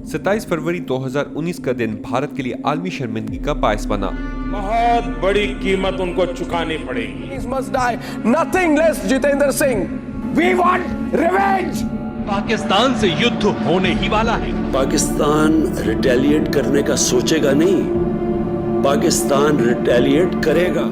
27 फरवरी 2019 का दिन भारत के लिए आलमी शर्मिंदगी का बायस बना। बहुत बड़ी कीमत उनको चुकानी पड़ेगी। He must die. Nothing less, Jitendra Singh. We want revenge. Pakistan से युद्ध होने ही वाला है। पाकिस्तान रिटेलिएट करने का सोचेगा नहीं, पाकिस्तान रिटेलिएट करेगा।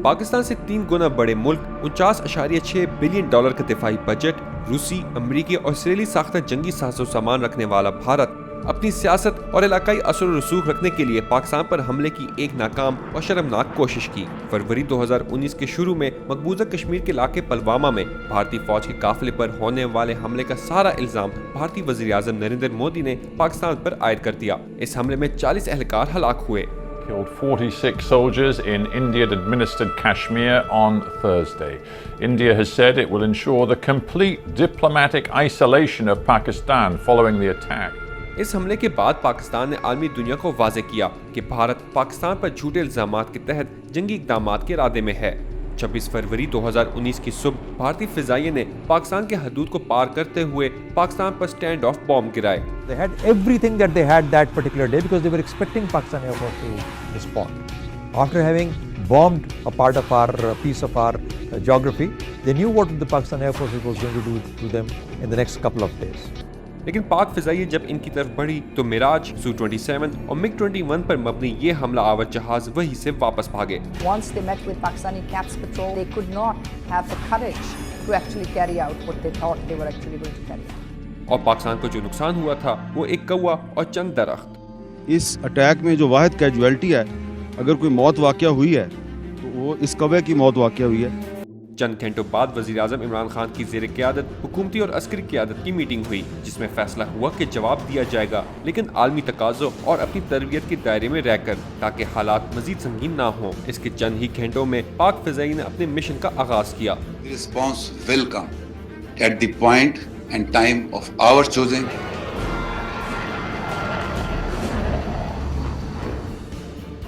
पाकिस्तान से 3 गुना बड़े मुल्क, 49.6 बिलियन डॉलर का दिफाई बजट, रूसी, अमरीकी और इसराइली साख्ता जंगी साजो सामान रखने वाला भारत अपनी सियासत और इलाकाई असर और रसूख रखने के लिए पाकिस्तान पर हमले की एक नाकाम और शर्मनाक कोशिश की। फरवरी 2019 के शुरू में मकबूजा कश्मीर के इलाके पुलवामा में भारतीय फौज के काफिले पर होने वाले हमले का सारा इल्जाम भारतीय वज़ीर आज़म नरेंद्र मोदी ने पाकिस्तान पर आयद कर दिया। इस हमले में 40 एहलकार हलाक हुए। Killed 46 soldiers in Indian-administered Kashmir on Thursday. India has said it will ensure the complete diplomatic isolation of Pakistan following the attack. इस हमले के बाद पाकिस्तान ने आलमी दुनिया को वाज़ेह किया कि भारत पाकिस्तान पर झूठे इल्जामात के तहत जंगी इक़दामात के इरादे में है। 26 फरवरी 2019 की सुबह भारतीय फ़िज़ाइये ने पाकिस्तान के हदूद को पार करते हुए पाकिस्तान पर स्टैंड ऑफ बॉम्ब गिराए। They had everything that they had that particular day because they were expecting Pakistan Air Force to respond. After having bombed a part of our piece of our geography, they knew what the Pakistan Air Force was going to do to them in the next couple of days. लेकिन पाक फ़िज़ाइये जब इनकी तरफ बढ़ी तो Miraj, Su-27 और MiG-21 पर मबनी ये हमला आवर जहाज वहीं से वापस भागे। Once they met with Pakistani CAPS patrol, they could not have the courage to actually carry out what they thought they were actually going to carry out. और पाकिस्तान को जो नुकसान हुआ था वो एक कौवा और चंद दरख्त। इस अटैक में जो वाहिद कैजुअलिटी है, अगर कोई मौत वाक़या हुई है तो वो इस कौवे की मौत वाक़या हुई है। चंद घंटों बाद वज़ीर आज़म इमरान खान की ज़ेर क़यादत हुकूमती और अस्करी क़यादत की मीटिंग हुई, जिसमें फैसला हुआ कि जवाब दिया जाएगा, लेकिन आलमी तकाज़ों और अपनी तरबियत के दायरे में रहकर, ताकि हालात मज़ीद संगीन ना हों। इसके चंद ही घंटों में पाक फ़िज़ाइये ने अपने मिशन का आगाज़ किया। Response will come at the point and time of our choosing.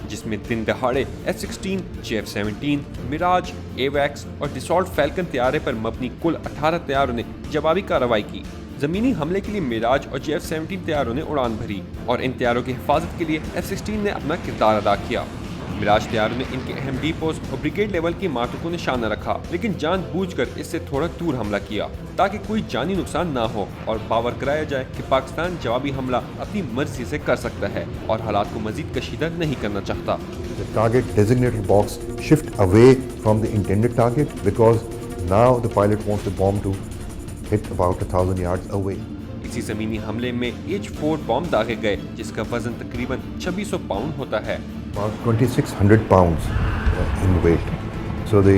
जिसमें दिन दहाड़े F-16, JF-17, मिराज, एवैक्स और डिसॉल्ट फैल्कन तैयारे पर मबनी कुल 18 तैयारों ने जवाबी कार्रवाई की। ज़मीनी हमले के लिए मिराज और JF-17 तैयारों ने उड़ान भरी और इन तैयारों की हिफाजत के लिए F-16 ने अपना किरदार अदा किया। मिराज तैयारों ने इनके अहम डिपोज और ब्रिगेड लेवल की इमारतों को निशाना रखा, लेकिन जानबूझकर इससे थोड़ा दूर हमला किया ताकि कोई जानी नुकसान ना हो और बावर कराया जाए कि पाकिस्तान जवाबी हमला अपनी मर्जी से कर सकता है और हालात को मजीद कशीदा नहीं करना चाहता। The target designated box shift away from the intended target because now the pilot wants the bomb to hit about 1,000 yards away. इसी ज़मीनी हमले में H-4 बॉम्ब दागे गए, जिसका वजन तकरीबन 2600 पाउंड होता है। About 2,600 pounds in weight. So the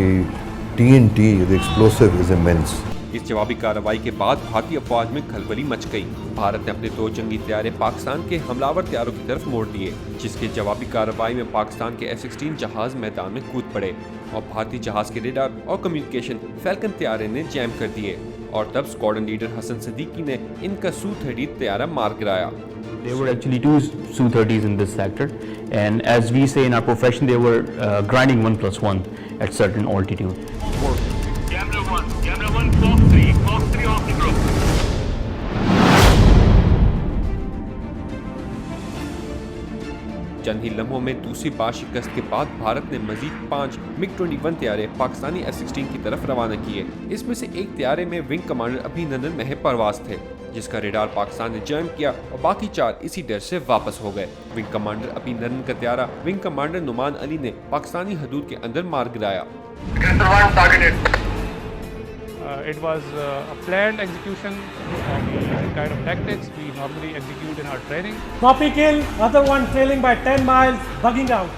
TNT, the explosive, is immense. इस जवाबी कार्रवाई के बाद भारतीय अफवाज में खलबली मच गई। भारत ने अपने 2 जंगी तैयारे पाकिस्तान के हमलावर तैयारों की तरफ मोड़ दिए, जिसके जवाबी कार्रवाई में पाकिस्तान के F-16 जहाज मैदान में कूद पड़े और भारतीय जहाज के रेडार और कम्युनिकेशन फैल्कन तैयारे ने जैम कर दिए और तब स्क्वाड्रन लीडर हसन सदीकी ने इनका Su-30 तैयारा मार गिराया। There were actually 2 Su-30s in this sector, and as we say in our profession, they were grinding 1 + 1 at certain altitude. Camera 1, Fox 3 off the group. चंद ही लम्हों में दूसरी बार शिकस्त के बाद भारत ने मजीद 5 MiG-21 तैयारे पाकिस्तानी F-16 की तरफ रवाना किए। इसमें से एक तैयारे में विंग कमांडर अभिनंदन महब परवाज थे, जिसका रेडार पाकिस्तान ने जैम किया और बाकी 4 इसी डर से वापस हो गए। विंग कमांडर अभिनंदन का तैयारा विंग कमांडर नुमान अली ने पाकिस्तानी हदूद के अंदर मार गिराया। It was a planned execution of the kind of tactics we normally execute in our training. Copy kill, other one trailing by 10 miles, bugging out.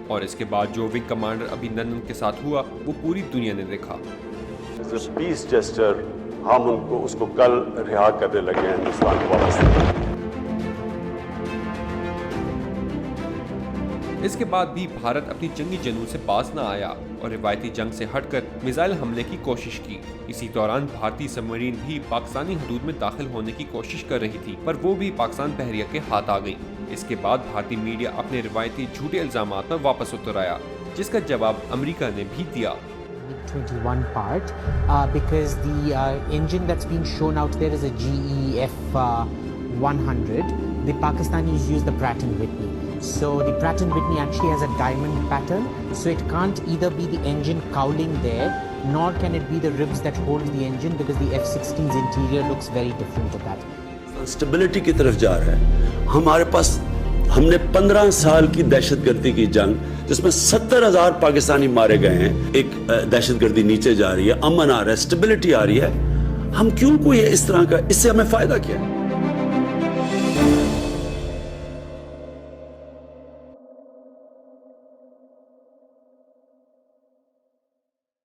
और इसके बाद जो विंग कमांडर अभिनंदन के साथ हुआ वो पूरी दुनिया ने देखा। पीस जेस्चर हम उनको उसको कल रिहा करने लगे हैं हिंदुस्तान को वापस। इसके बाद भी भारत अपनी जंगी जनून से बाज न आया और रिवायती जंग से हटकर मिसाइल हमले की कोशिश की। इसी दौरान भारतीय सबमरीन भी पाकिस्तानी हदूद में दाखिल होने की कोशिश कर रही थी, पर वो भी पाकिस्तान बहरिया के हाथ आ गई। इसके बाद भारतीय मीडिया अपने रिवायती झूठे इल्जामात पर वापस उतर आया, जिसका जवाब अमेरिका ने भी दिया। MiG-21 part because the engine that's being shown out there is a GE 100, the Pakistanis use the Pratt & Whitney. So the Pratt & Whitney actually has a diamond pattern, so it can't either be the engine cowling there, nor can it be the ribs that hold the engine, because the F-16's interior looks very different to that. Stability کی طرف جا رہا ہے. ہمارے پاس ہم نے 15 سال کی دہشت گردی کی جنگ جس میں 70,000 پاکستانی مارے گئے ہیں. ایک دہشت گردی نیچے جا رہی ہے, امن آ رہا ہے, اسٹیبلٹی آ رہی ہے. ہم کیوں کوئی اس طرح کا, اس سے ہمیں فائدہ کیا ہے؟